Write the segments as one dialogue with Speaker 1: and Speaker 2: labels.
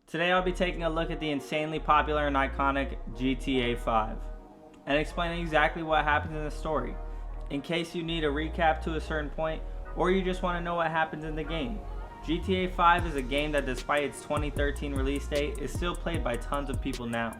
Speaker 1: Today I'll be taking a look at the insanely popular and iconic GTA 5 and explaining exactly what happens in the story, in case you need a recap to a certain point or you just want to know what happens in the game. GTA 5 is a game that, despite its 2013 release date, is still played by tons of people now.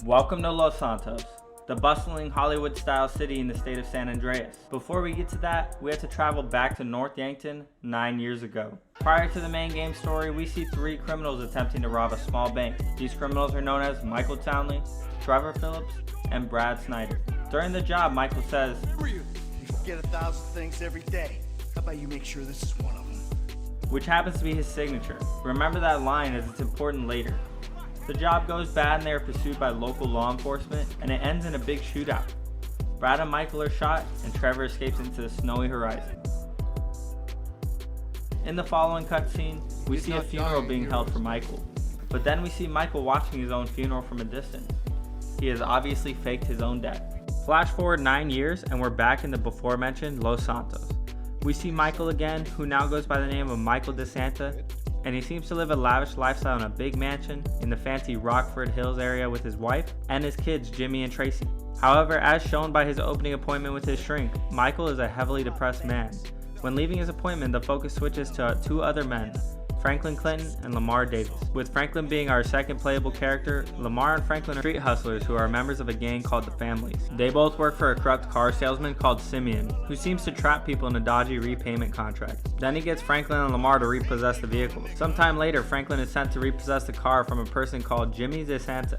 Speaker 1: Welcome to Los Santos, the bustling Hollywood-style city in the state of San Andreas. Before we get to that, we have to travel back to North Yankton 9 years ago. Prior to the main game story, we see 3 criminals attempting to rob a small bank. These criminals are known as Michael Townley, Trevor Phillips, and Brad Snyder. During the job, Michael says,
Speaker 2: "You forget 1,000 things every day. How about you make sure this is one of them?"
Speaker 1: Which happens to be his signature. Remember that line, as it's important later. The job goes bad and they are pursued by local law enforcement, and it ends in a big shootout. Brad and Michael are shot, and Trevor escapes into the snowy horizon. In the following cutscene, we see a funeral being held for Michael, but then we see Michael watching his own funeral from a distance. He has obviously faked his own death. Flash forward 9 years, and we're back in the before mentioned Los Santos. We see Michael again, who now goes by the name of Michael DeSanta, and he seems to live a lavish lifestyle in a big mansion in the fancy Rockford Hills area with his wife and his kids Jimmy and Tracy. However, as shown by his opening appointment with his shrink, Michael is a heavily depressed man. When leaving his appointment, the focus switches to 2 other men, Franklin Clinton and Lamar Davis, with Franklin being our second playable character. Lamar and Franklin are street hustlers who are members of a gang called the Families. They both work for a corrupt car salesman called Simeon, who seems to trap people in a dodgy repayment contract. Then he gets Franklin and Lamar to repossess the vehicles. Sometime later, Franklin is sent to repossess the car from a person called Jimmy DeSanta,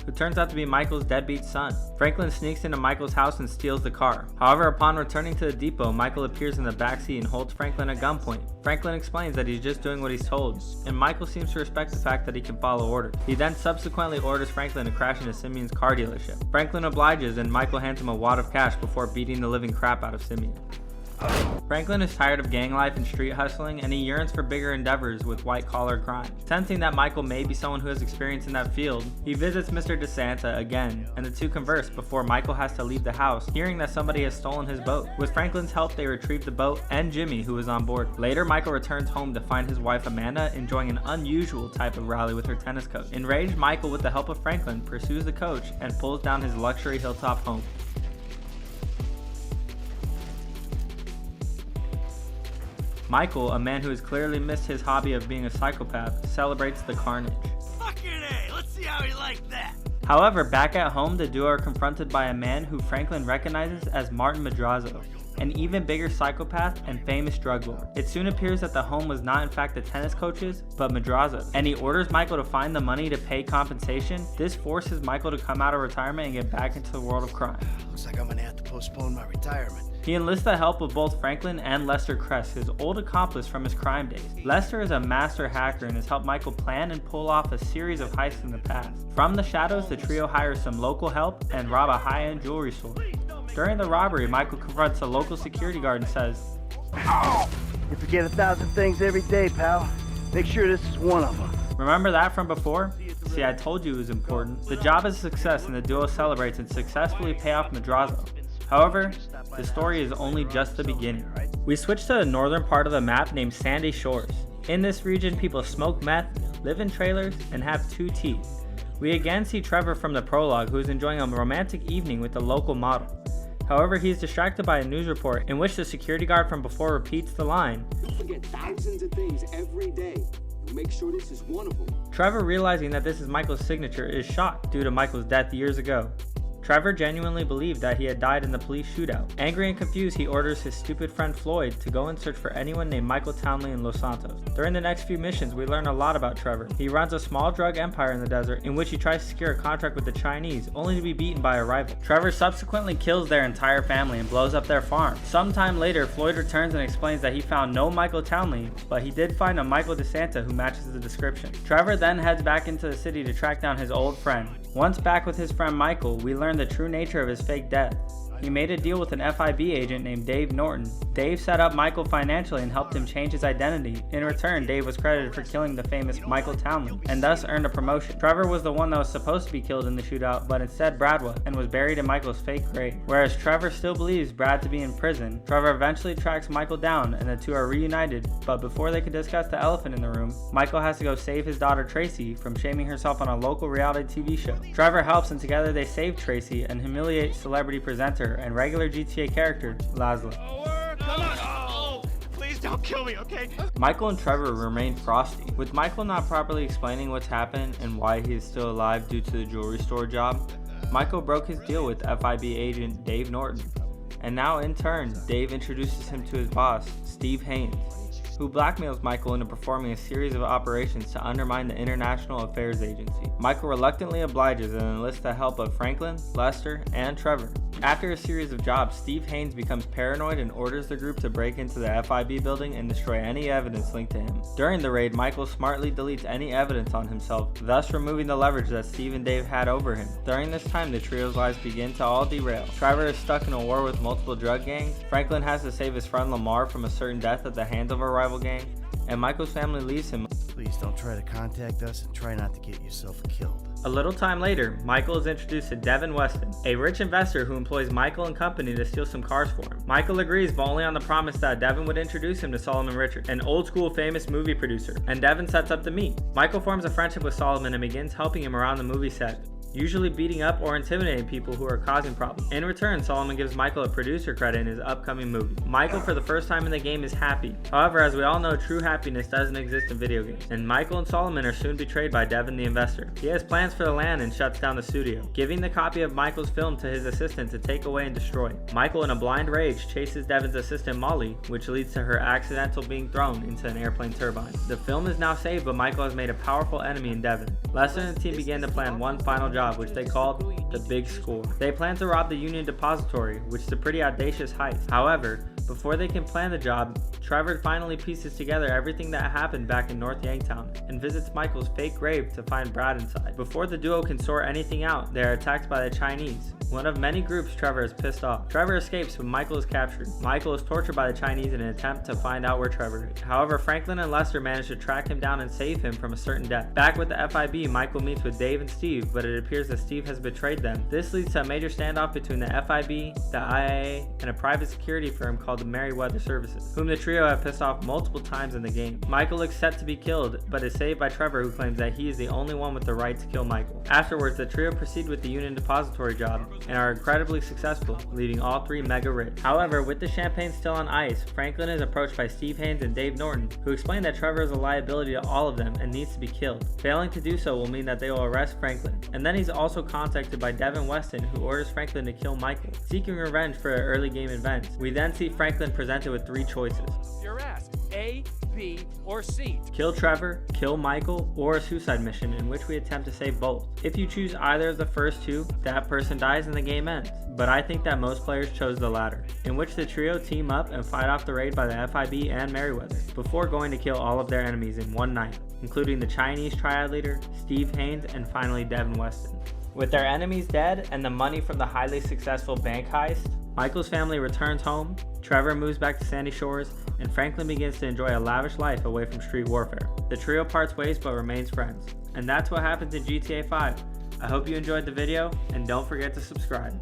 Speaker 1: who turns out to be Michael's deadbeat son. Franklin sneaks into Michael's house and steals the car. However, upon returning to the depot, Michael appears in the backseat and holds Franklin at gunpoint. Franklin explains that he's just doing what he's told, and Michael seems to respect the fact that he can follow orders. He then subsequently orders Franklin to crash into Simeon's car dealership. Franklin obliges, and Michael hands him a wad of cash before beating the living crap out of Simeon. Franklin is tired of gang life and street hustling, and he yearns for bigger endeavors with white-collar crime. Sensing that Michael may be someone who has experience in that field, he visits Mr. DeSanta again, and the two converse before Michael has to leave the house, hearing that somebody has stolen his boat. With Franklin's help, they retrieve the boat and Jimmy, who is on board. Later, Michael returns home to find his wife Amanda enjoying an unusual type of rally with her tennis coach. Enraged, Michael, with the help of Franklin, pursues the coach and pulls down his luxury hilltop home. Michael, a man who has clearly missed his hobby of being a psychopath, celebrates the carnage.
Speaker 2: Fucking A, let's see how he liked that.
Speaker 1: However, back at home, the duo are confronted by a man who Franklin recognizes as Martin Madrazo, an even bigger psychopath and famous drug lord. It soon appears that the home was not in fact the tennis coach's, but Madrazo's, and he orders Michael to find the money to pay compensation. This forces Michael to come out of retirement and get back into the world of crime.
Speaker 2: Looks like I'm gonna have to postpone my retirement.
Speaker 1: He enlists the help of both Franklin and Lester Kress, his old accomplice from his crime days. Lester is a master hacker and has helped Michael plan and pull off a series of heists in the past. From the shadows, the trio hires some local help and rob a high-end jewelry store. During the robbery, Michael confronts a local security guard and says,
Speaker 2: "You forget 1,000 things every day, pal. Make sure this is one of them."
Speaker 1: "Remember that from before? See, I told you it was important." The job is a success and the duo celebrates and successfully pay off Madrazo. However, the story is only just the beginning. We switch to the northern part of the map named Sandy Shores. In this region, people smoke meth, live in trailers, and have 2 teeth. We again see Trevor from the Prologue, who is enjoying a romantic evening with a local model. However, he is distracted by a news report in which the security guard from before repeats the line,
Speaker 3: "You forget thousands of things every day. You make sure this is one of them."
Speaker 1: Trevor, realizing that this is Michael's signature, is shocked due to Michael's death years ago. Trevor genuinely believed that he had died in the police shootout. Angry and confused, he orders his stupid friend Floyd to go and search for anyone named Michael Townley in Los Santos. During the next few missions, we learn a lot about Trevor. He runs a small drug empire in the desert in which he tries to secure a contract with the Chinese, only to be beaten by a rival. Trevor subsequently kills their entire family and blows up their farm. Sometime later, Floyd returns and explains that he found no Michael Townley, but he did find a Michael DeSanta who matches the description. Trevor then heads back into the city to track down his old friend. Once back with his friend Michael, we learn the true nature of his fake death. He made a deal with an FIB agent named Dave Norton. Dave set up Michael financially and helped him change his identity. In return, Dave was credited for killing the famous Michael Townley, and thus earned a promotion. Trevor was the one that was supposed to be killed in the shootout, but instead Brad was, and was buried in Michael's fake grave. Whereas Trevor still believes Brad to be in prison, Trevor eventually tracks Michael down, and the two are reunited, but before they can discuss the elephant in the room, Michael has to go save his daughter Tracy from shaming herself on a local reality TV show. Trevor helps, and together they save Tracy and humiliate celebrity presenter and regular GTA character Laszlo.
Speaker 4: Come on! Oh, please don't kill me, okay?
Speaker 1: Michael and Trevor remain frosty, with Michael not properly explaining what's happened and why he is still alive due to the jewelry store job. Michael broke his deal with FIB agent Dave Norton, and now in turn, Dave introduces him to his boss, Steve Haynes, who blackmails Michael into performing a series of operations to undermine the International Affairs Agency. Michael reluctantly obliges and enlists the help of Franklin, Lester, and Trevor. After a series of jobs, Steve Haynes becomes paranoid and orders the group to break into the FIB building and destroy any evidence linked to him. During the raid, Michael smartly deletes any evidence on himself, thus removing the leverage that Steve and Dave had over him. During this time, the trio's lives begin to all derail. Trevor is stuck in a war with multiple drug gangs, Franklin has to save his friend Lamar from a certain death at the hands of a rival gang, and Michael's family leaves him.
Speaker 2: Please don't try to contact us and try not to get yourself killed.
Speaker 1: A little time later, Michael is introduced to Devin Weston, a rich investor who employs Michael and company to steal some cars for him. Michael agrees, but only on the promise that Devin would introduce him to Solomon Richards, an old school famous movie producer, and Devin sets up to meet. Michael forms a friendship with Solomon and begins helping him around the movie set, usually beating up or intimidating people who are causing problems. In return, Solomon gives Michael a producer credit in his upcoming movie. Michael, for the first time in the game, is happy. However, as we all know, true happiness doesn't exist in video games, and Michael and Solomon are soon betrayed by Devin the investor. He has plans for the land and shuts down the studio, giving the copy of Michael's film to his assistant to take away and destroy. Michael, in a blind rage, chases Devin's assistant Molly, which leads to her accidental being thrown into an airplane turbine. The film is now saved, but Michael has made a powerful enemy in Devin. Lester and the team begin to plan one final job, which they called the Big Score. They plan to rob the Union Depository, which is a pretty audacious heist. However, before they can plan the job, Trevor finally pieces together everything that happened back in North Yanktown and visits Michael's fake grave to find Brad inside. Before the duo can sort anything out, they are attacked by the Chinese, one of many groups Trevor is pissed off. Trevor escapes, but Michael is captured. Michael is tortured by the Chinese in an attempt to find out where Trevor is. However, Franklin and Lester manage to track him down and save him from a certain death. Back with the FIB, Michael meets with Dave and Steve, but it appears that Steve has betrayed them. This leads to a major standoff between the FIB, the IAA, and a private security firm called the Merryweather Services, whom the trio have pissed off multiple times in the game. Michael looks set to be killed, but is saved by Trevor, who claims that he is the only one with the right to kill Michael. Afterwards, the trio proceed with the Union Depository job and are incredibly successful, leaving all three mega rich. However, with the champagne still on ice, Franklin is approached by Steve Haynes and Dave Norton, who explain that Trevor is a liability to all of them and needs to be killed. Failing to do so will mean that they will arrest Franklin. And then he's also contacted by Devin Weston, who orders Franklin to kill Michael, seeking revenge for early game events. We then see Franklin presented with three choices:
Speaker 4: Your ass. A, B, or C.
Speaker 1: kill Trevor, kill Michael, or a suicide mission in which we attempt to save both. If you choose either of the first two, that person dies and the game ends. But I think that most players chose the latter, in which the trio team up and fight off the raid by the FIB and Merryweather, before going to kill all of their enemies in one night, including the Chinese triad leader, Steve Haynes, and finally Devin Weston. With their enemies dead and the money from the highly successful bank heist, Michael's family returns home, Trevor moves back to Sandy Shores, and Franklin begins to enjoy a lavish life away from street warfare. The trio parts ways but remains friends. And that's what happens in GTA 5. I hope you enjoyed the video, and don't forget to subscribe.